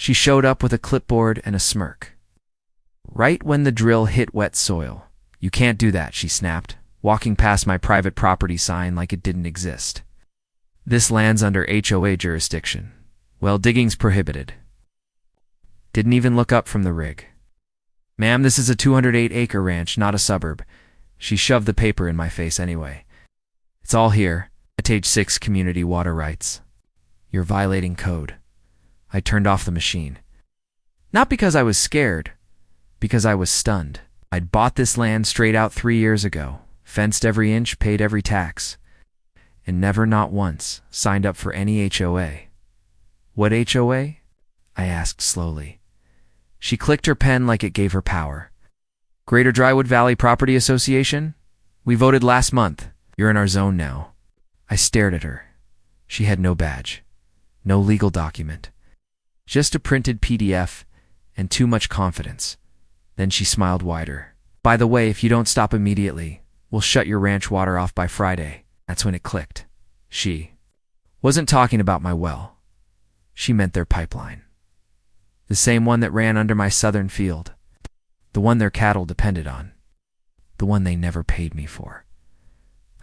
She showed up with a clipboard and a smirk. Right when the drill hit wet soil. You can't do that, she snapped, walking past my private property sign like it didn't exist. This lands under HOA jurisdiction. Well, digging's prohibited. Didn't even look up from the rig. Ma'am, this is a 208-acre ranch, not a suburb. She shoved the paper in my face anyway. It's all here. At 6 community water rights. You're violating code. I turned off the machine. Not because I was scared, because I was stunned. I'd bought this land straight out 3 years ago, fenced every inch, paid every tax, and never, not once, signed up for any HOA. What HOA? I asked slowly. She clicked her pen like it gave her power. Greater Drywood Valley Property Association? We voted last month. You're in our zone now. I stared at her. She had no badge, no legal document, just a printed PDF and too much confidence. Then she smiled wider. By the way, if you don't stop immediately, we'll shut your ranch water off by Friday. That's when it clicked. She wasn't talking about my well. She meant their pipeline. The same one that ran under my southern field. The one their cattle depended on. The one they never paid me for.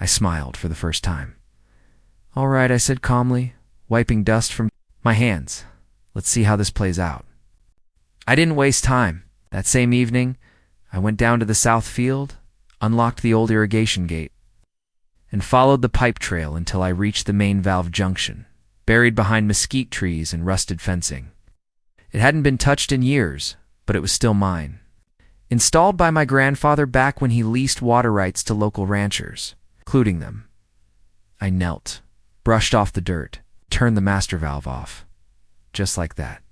I smiled for the first time. All right, I said calmly, wiping dust from my hands. Let's see how this plays out. I didn't waste time. That same evening, I went down to the south field, unlocked the old irrigation gate, and followed the pipe trail until I reached the main valve junction, buried behind mesquite trees and rusted fencing. It hadn't been touched in years, but it was still mine. Installed by my grandfather back when he leased water rights to local ranchers, including them. I knelt, brushed off the dirt, turned the master valve off. Just like that.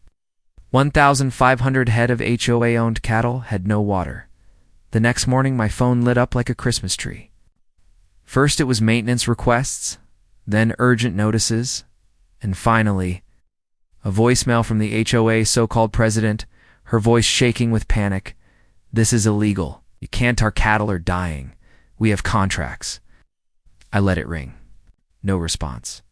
1,500 head of HOA-owned cattle had no water. The next morning, my phone lit up like a Christmas tree. First, it was maintenance requests, then urgent notices, and finally, a voicemail from the HOA so-called president, her voice shaking with panic. This is illegal. You can't. Our cattle are dying. We have contracts. I let it ring. No response.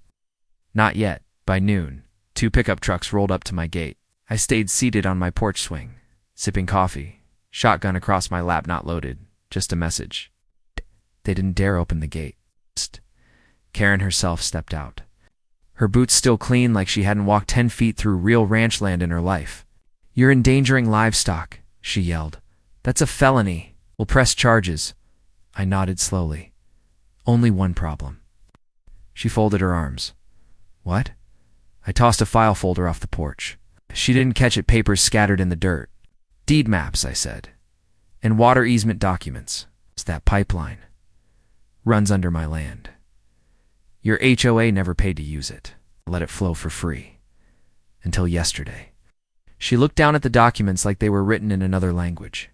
Not yet. By noon, 2 pickup trucks rolled up to my gate. I stayed seated on my porch swing, sipping coffee, shotgun across my lap, not loaded, just a message. They didn't dare open the gate. Karen herself stepped out. Her boots still clean like she hadn't walked 10 feet through real ranch land in her life. You're endangering livestock, she yelled. That's a felony. We'll press charges. I nodded slowly. Only one problem. She folded her arms. What? I tossed a file folder off the porch. She didn't catch it. Papers scattered in the dirt. Deed maps, I said. And water easement documents. It's that pipeline. Runs under my land. Your HOA never paid to use it. Let it flow for free. Until yesterday. She looked down at the documents like they were written in another language.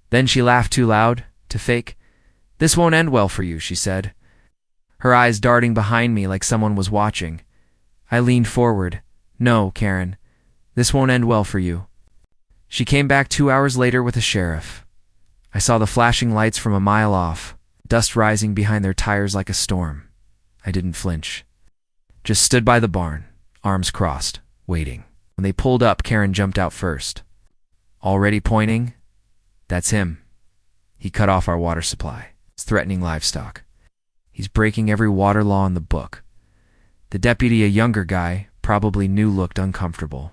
Then she laughed too loud, to fake. This won't end well for you, she said. Her eyes darting behind me like someone was watching. I leaned forward. No, Karen. This won't end well for you. She came back 2 hours later with a sheriff. I saw the flashing lights from a mile off, dust rising behind their tires like a storm. I didn't flinch. Just stood by the barn, arms crossed, waiting. When they pulled up, Karen jumped out first. Already pointing? That's him. He cut off our water supply. It's threatening livestock. He's breaking every water law in the book. The deputy, a younger guy, probably knew, looked uncomfortable.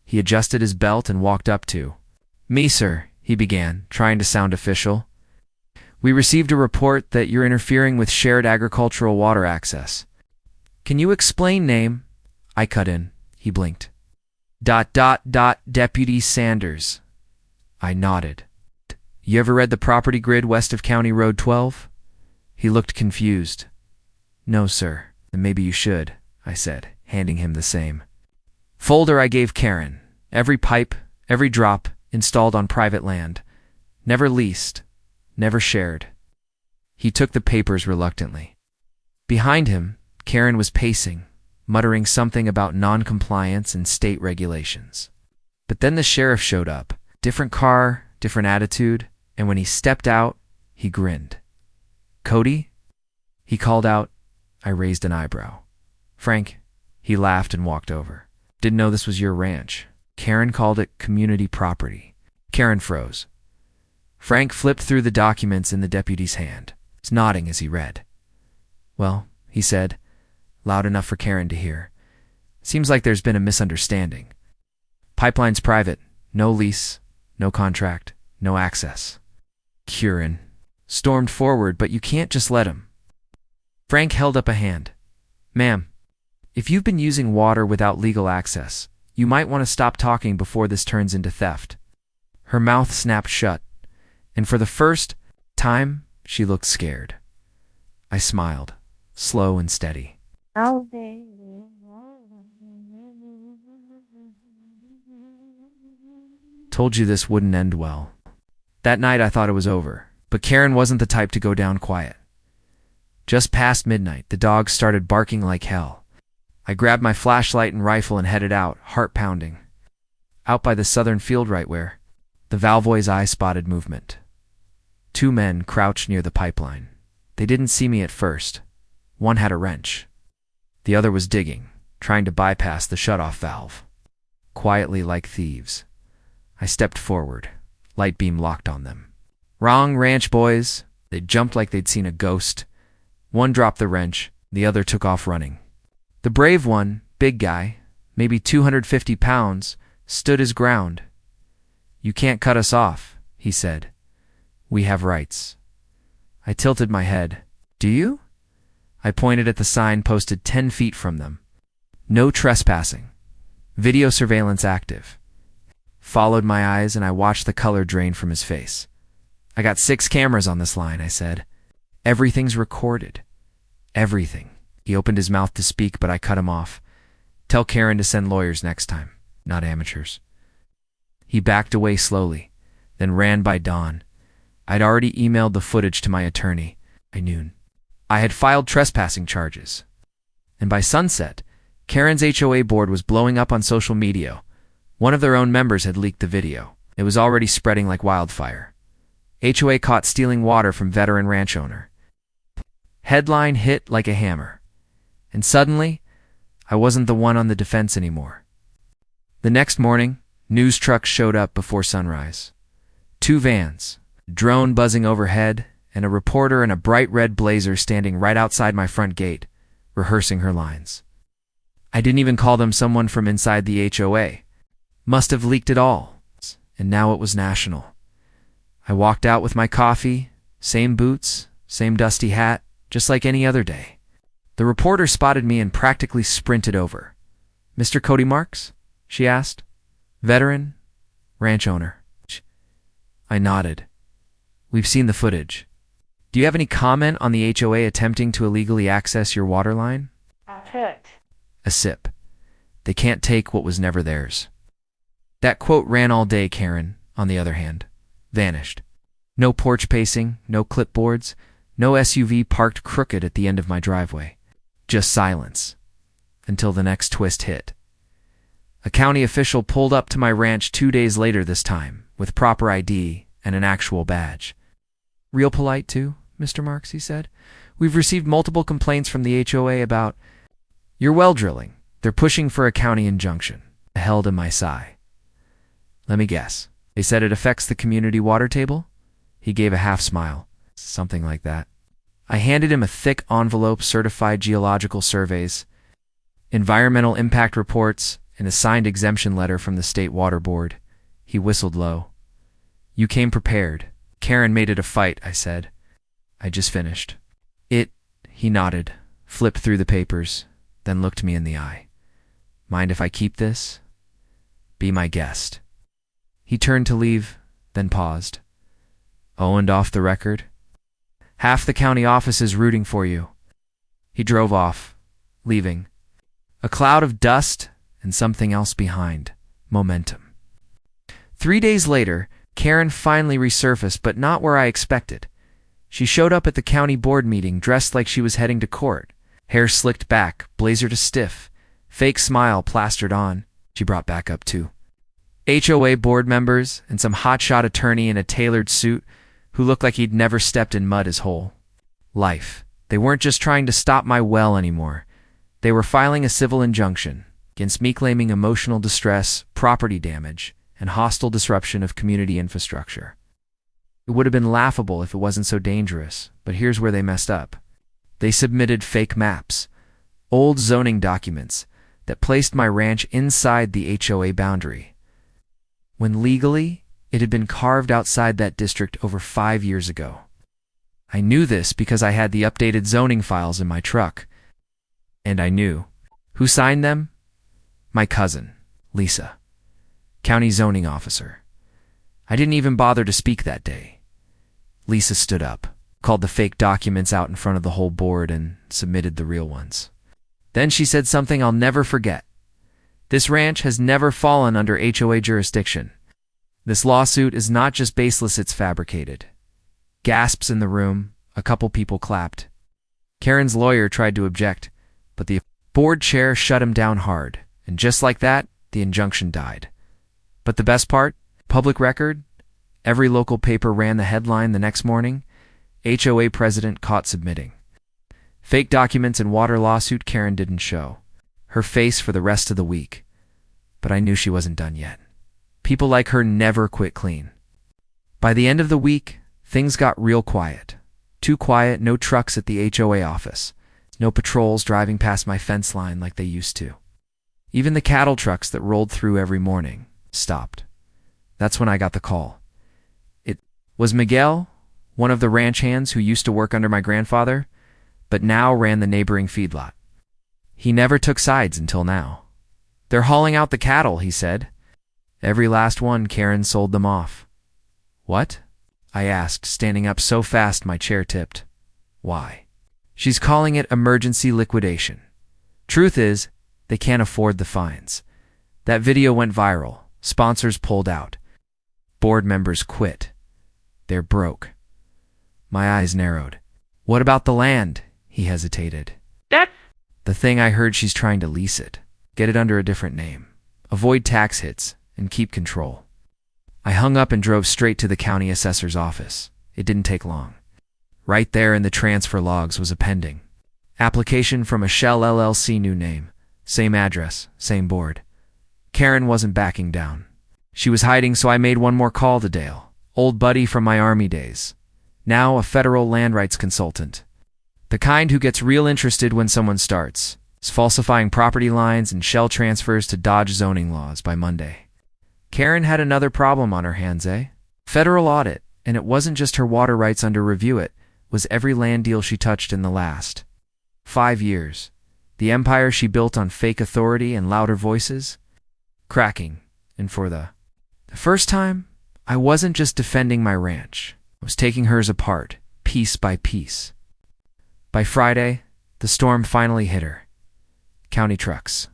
He adjusted his belt and walked up to me. Sir, he began, trying to sound official. We received a report that you're interfering with shared agricultural water access. Can you explain, name? I cut in. He blinked. Deputy Sanders. I nodded. You ever read the property grid west of County Road 12? He looked confused. No, sir. Then maybe you should, I said, handing him the same folder I gave Karen. Every pipe, every drop, installed on private land. Never leased, never shared. He took the papers reluctantly. Behind him, Karen was pacing, muttering something about non-compliance and state regulations. But then the sheriff showed up. Different car, different attitude, and when he stepped out, he grinned. Cody? He called out. I raised an eyebrow. Frank? He laughed and walked over. Didn't know this was your ranch. Karen called it community property. Karen froze. Frank flipped through the documents in the deputy's hand, nodding as he read. "Well," he said, loud enough for Karen to hear, "seems like there's been a misunderstanding. Pipeline's private, no lease, no contract, no access." Karen stormed forward, "But you can't just let him." Frank held up a hand. "Ma'am, if you've been using water without legal access, you might want to stop talking before this turns into theft." Her mouth snapped shut, and for the first time, she looked scared. I smiled, slow and steady. "Told you this wouldn't end well." That night I thought it was over, but Karen wasn't the type to go down quiet. Just past midnight, the dogs started barking like hell. I grabbed my flashlight and rifle and headed out, heart pounding. Out by the southern field right where the Valvoy's eye spotted movement. 2 men crouched near the pipeline. They didn't see me at first. One had a wrench. The other was digging, trying to bypass the shutoff valve. Quietly like thieves, I stepped forward, light beam locked on them. "Wrong ranch, boys." They jumped like they'd seen a ghost. One dropped the wrench, the other took off running. The brave one, big guy, maybe 250 pounds, stood his ground. "You can't cut us off," he said. "We have rights." I tilted my head. "Do you?" I pointed at the sign posted 10 feet from them. "No trespassing. Video surveillance active." Followed my eyes and I watched the color drain from his face. "I got 6 cameras on this line," I said. "Everything's recorded. Everything." He opened his mouth to speak, but I cut him off. "Tell Karen to send lawyers next time, not amateurs." He backed away slowly, then ran by dawn. I'd already emailed the footage to my attorney. I knew I had filed trespassing charges. And by sunset, Karen's HOA board was blowing up on social media. One of their own members had leaked the video. It was already spreading like wildfire. "HOA caught stealing water from veteran ranch owner." Headline hit like a hammer. And suddenly, I wasn't the one on the defense anymore. The next morning, news trucks showed up before sunrise. 2 vans, a drone buzzing overhead, and a reporter in a bright red blazer standing right outside my front gate, rehearsing her lines. I didn't even call them someone from inside the HOA. Must have leaked it all, and now it was national. I walked out with my coffee, same boots, same dusty hat, just like any other day. The reporter spotted me and practically sprinted over. "Mr. Cody Marks?" she asked. "Veteran, ranch owner." I nodded. "We've seen the footage. Do you have any comment on the HOA attempting to illegally access your water line?" A sip. "They can't take what was never theirs." That quote ran all day. Karen, on the other hand, vanished. No porch pacing, no clipboards, no SUV parked crooked at the end of my driveway. Just silence. Until the next twist hit. A county official pulled up to my ranch 2 days later this time, with proper ID and an actual badge. "Real polite too, Mr. Marks," he said. "We've received multiple complaints from the HOA about your well drilling. They're pushing for a county injunction." I held in my sigh. "Let me guess. They said it affects the community water table?" He gave a half smile. "Something like that." I handed him a thick envelope, certified geological surveys, environmental impact reports, and a signed exemption letter from the State Water Board. He whistled low. "You came prepared. Karen made it a fight," I said. "I just finished." He nodded, flipped through the papers, then looked me in the eye. "Mind if I keep this? Be my guest." He turned to leave, then paused. "Oh, and off the record? Half the county office is rooting for you." He drove off, leaving a cloud of dust and something else behind, momentum. 3 days later, Karen finally resurfaced, but not where I expected. She showed up at the county board meeting dressed like she was heading to court, hair slicked back, blazer to stiff, fake smile plastered on. She brought backup too. HOA board members and some hotshot attorney in a tailored suit who looked like he'd never stepped in mud his whole life. They weren't just trying to stop my well anymore. They were filing a civil injunction. against me claiming emotional distress, property damage, and hostile disruption of community infrastructure. It would have been laughable if it wasn't so dangerous, but here's where they messed up. They submitted fake maps, old zoning documents, that placed my ranch inside the HOA boundary, when legally it had been carved outside that district over 5 years ago. I knew this because I had the updated zoning files in my truck. And I knew. Who signed them? My cousin, Lisa, county zoning officer. I didn't even bother to speak that day. Lisa stood up, called the fake documents out in front of the whole board, and submitted the real ones. Then she said something I'll never forget. This ranch has never fallen under HOA jurisdiction. This lawsuit is not just baseless, it's fabricated. Gasps in the room, a couple people clapped. Karen's lawyer tried to object, but the board chair shut him down hard, and just like that, the injunction died. But the best part? Public record? Every local paper ran the headline the next morning. HOA president caught submitting fake documents and water lawsuit. Karen didn't show her face for the rest of the week, but I knew she wasn't done yet. People like her never quit clean. By the end of the week, things got real quiet. Too quiet, no trucks at the HOA office. No patrols driving past my fence line like they used to. Even the cattle trucks that rolled through every morning stopped. That's when I got the call. It was Miguel, one of the ranch hands who used to work under my grandfather, but now ran the neighboring feedlot. He never took sides until now. They're hauling out the cattle, he said. Every last one. Karen sold them off. What? I asked, standing up so fast my chair tipped. Why? She's calling it emergency liquidation. Truth is, they can't afford the fines. That video went viral. Sponsors pulled out. Board members quit. They're broke. My eyes narrowed. What about the land? He hesitated. That's The thing I heard, she's trying to lease it. Get it under a different name. Avoid tax hits and keep control. I hung up and drove straight to the county assessor's office. It didn't take long. Right there in the transfer logs was a pending application from a Shell LLC, new name, same address, same board. Karen wasn't backing down. She was hiding, so I made one more call to Dale, old buddy from my Army days, now a federal land rights consultant. The kind who gets real interested when someone starts falsifying property lines and shell transfers to dodge zoning laws by Monday. Karen had another problem on her hands, Federal audit, and it wasn't just her water rights under review, it was every land deal she touched in the last 5 years. The empire she built on fake authority and louder voices, cracking. And for the first time, I wasn't just defending my ranch. I was taking hers apart, piece by piece. By Friday, the storm finally hit her. County trucks,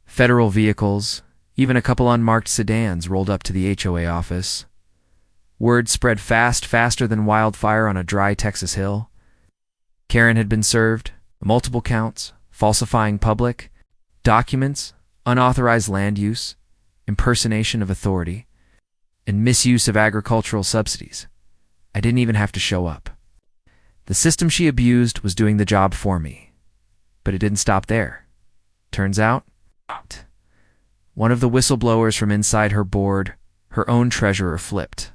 federal vehicles, even a couple unmarked sedans rolled up to the HOA office. Word spread fast, faster than wildfire on a dry Texas hill. Karen had been served, multiple counts, falsifying public documents, unauthorized land use, impersonation of authority, and misuse of agricultural subsidies. I didn't even have to show up. The system she abused was doing the job for me. But it didn't stop there. Turns out, one of the whistleblowers from inside her board, her own treasurer, flipped.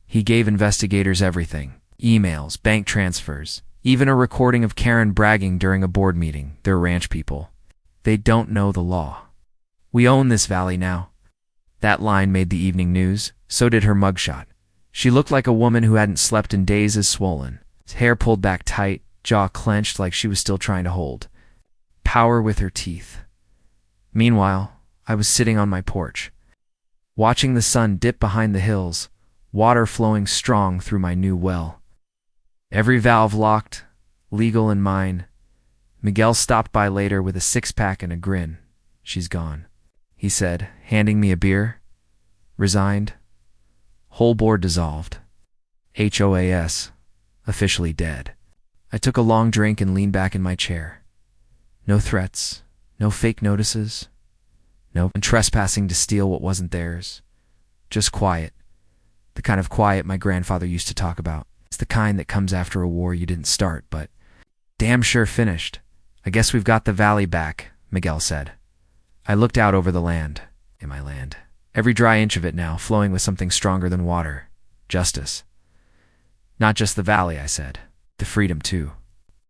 He gave investigators everything: emails, bank transfers, even a recording of Karen bragging during a board meeting. They're ranch people. They don't know the law. We own this valley now. That line made the evening news. So did her mugshot. She looked like a woman who hadn't slept in days, as swollen, hair pulled back tight, jaw clenched like she was still trying to hold power with her teeth. Meanwhile, I was sitting on my porch, watching the sun dip behind the hills, water flowing strong through my new well. Every valve locked, legal in mine. Miguel stopped by later with a six-pack and a grin. She's gone, he said, handing me a beer. Resigned. Whole board dissolved. HOAS, officially dead. I took a long drink and leaned back in my chair. No threats, no fake notices, no trespassing to steal what wasn't theirs. Just quiet. The kind of quiet my grandfather used to talk about. It's the kind that comes after a war you didn't start, but damn sure finished. I guess we've got the valley back, Miguel said. I looked out over the land, in my land. Every dry inch of it now flowing with something stronger than water. Justice. Not just the valley, I said. The freedom, too.